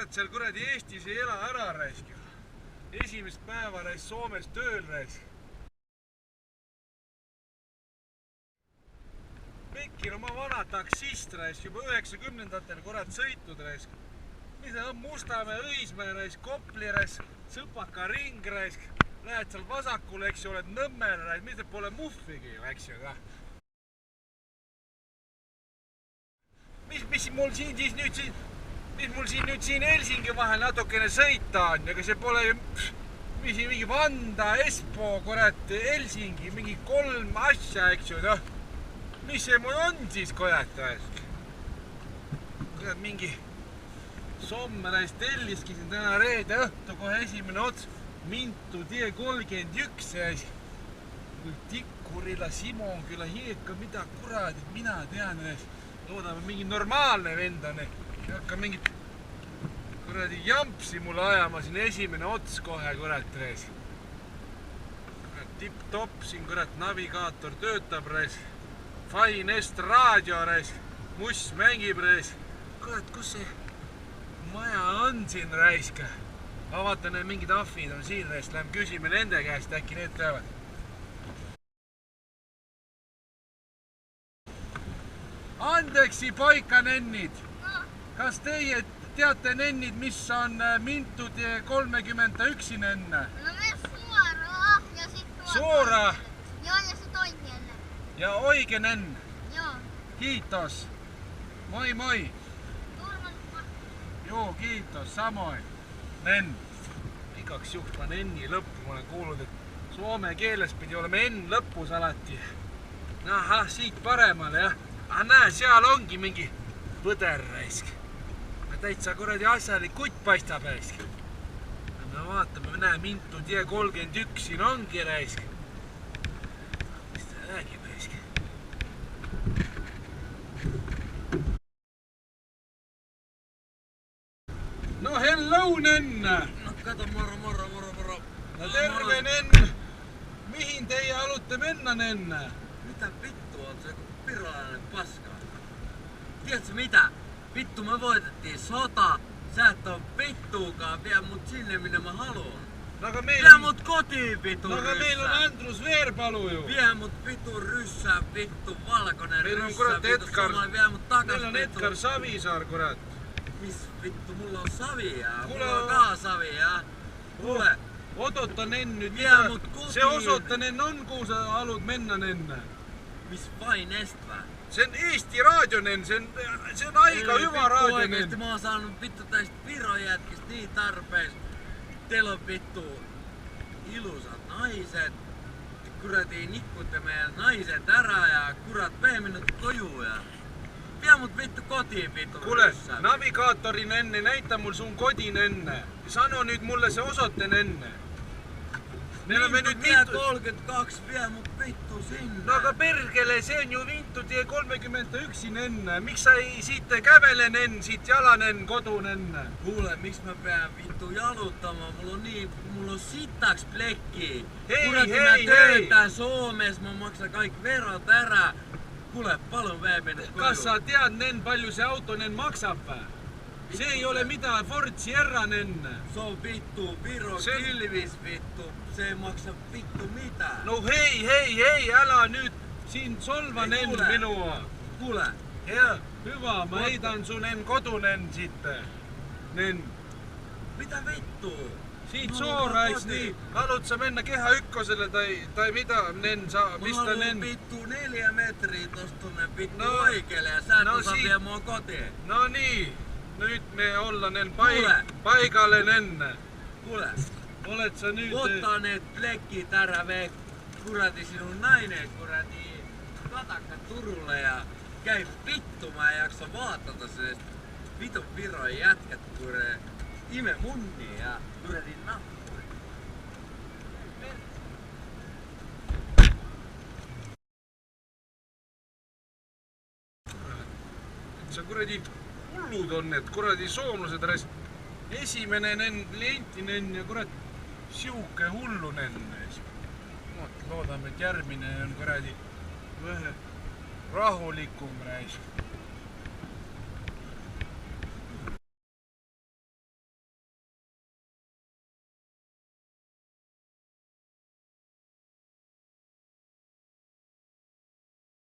kurat seal kuradi Eestis ei ela ära raisk. Esimest päeva raisk Soomes tööl raisk. Pekkin oma vana taksist raisk, juba 90-ndatel kurat sõitnud raisk. Mis on Mustamäe, Õismäe raisk, Kopli raisk, Sõpaka ring raisk. Lähed seal vasakule, eks ju, oled Nõmmel raisk, mis te pole muhvigi ju, eks ju ka. Mis mul siin nüüd Helsingi vahel natukene sõita on, aga see pole ju mingi Vanda, Espoo, kurat, Helsingi, mingi 3 asja, eks ju, noh. Mis see mul on siis, kurat, raisk? Kurat, mingi Somme raisk telliski siin täna reede õhtu kohe esimene ots. Mintu tie 31 raisk. Tikkurila, Simonküla, Hieka, mida kuradid, mina tean raisk. Loodame mingi normaalne vend on, ei hakka mingit kuradi jampsi mulle ajama siin esimene ots kohe, kurat, raisk. Tipp-topp siin, kurat, navigaator töötab, raisk. Fine Est raadio, raisk. Muss mängib, raisk. Kurat, kus see maja on siin, raisk? Ma vaatan, et mingid ahvid on siin, raisk. Lähme küsime nende käest, äkki need teavad. Andeksi poika nennid, kas teie teate nennid, mis on Mintu tie 31 nenne? No me Suora ja sit Suora? Joo, ja se toinen. Ja oikein nenn? Joo. Kiitos. Moi moi. Turvallisuus. Joo, kiitos, samoin. Nenn. Igaks juht ma nenni lõppu, ma olen kuulnud, et soome keeles pidi olema N lõpus alati. Ahah, siit paremale, jah. Ah, näe, seal ongi mingi põder, raisk. Täitsa kuradi asjalik kutt paistab, raisk. Me vaatame, näe, Mintu tie 31 siin ongi, raisk. Mis ta räägib, raisk? No hello, nenn! No kato, moro. No terve, nenn! Mihin teie halutte mennä, nenn? Mitä vittu on se virolainen paska? Tiedätkö mitä? Vittu, me voitettiin sota. Sä et oo vittuukaan vie mut sinne, minne mä haluan. No aga meil Vie mut kotiin, vittu No aga meil on Andrus Veerpalu ju. Vie mut vittu ryssää, vittu valkoinen Meil on ryssää, kurat vittu Edgar. suomalainen vie mut takas, Meil on vittu. Edgar Savisaar, kurat. Mis vittu, mulla on savia. Kuule, Mulla on ka savia. Kuule, Odota nenn nüüd, Vie mut kotiin. see osotta nenn on, kuhu sa halud mennä, nenn? mis Fine Est vä? See on Eesti raadio, nenn, see on aika hyvä raadio, Oikeesti nenn. mä oon saanut vittu tästä virojätkistä niin tarpees. Teillä on vittu ilusat naiset. Kurati nikkutte meidän naiset ära ja kurat vee minut koju ja vie mut vittu kotiin vittu. Kuule, ryssää. navigaatorin enne, näita mul sun kodin enne. Sano nüüd mulle see osoten enne. Me oleme nüüd Tie Mintu... 32 vie mut vittu sinne. No aga perkele, see on ju Mintu tie 31 enne. Miks sa ei siit kävelen enne, siit jalan enne, kodun enne? Kuule, miks mä pean vittu jaluttamaan? Mulla on sitaks plekki. Hei, Kurati, hei, mä hei. töötän Suomessa, mä maksan kaikki verot ära. Kuule, palun vee minut koju. Kas sa tead, nenn, palju see auto nenn maksab? See ei ole mida Ford Sierra nenn. Se on vittu Viro Se- kilvis vittu. Se ei maksa vittu mitään. No hei, älä nyt siin solva Ei, nenn kuule. minua. Kuule, Hea, hyvä, mä heitan sun nenn kodunen sitten. Nenn. mitä vittu? Siit Mä suora, haluan eiks kotiin. nii? Haluad sa mennä Kehä Ykköselle tai mitä, nenn, sa, Mä mistä haluan nenn? vittu 4 metriä tosta tonne vittu No, oikeelle ja sä et no osaa si- vie mua kotiin. No niin, nyt me ollaan nenn Kuule. paikalle nenn. Kuule, Olet sä nyt... ottaa ne plekkit ära vee kurati sinun nainen kurati katakka Turulle ja käy vittu, mä en jaksa vaatata se vitun Viron jätkät kure ime munni ja kurati nappuri. See kuradi hullud on need kuradi soomlased raisk. Esimene nenn, klienti nenn ja kurat siuke hullu nenn. Loodame, et järgmine on kuradi vähe rahulikum raisk.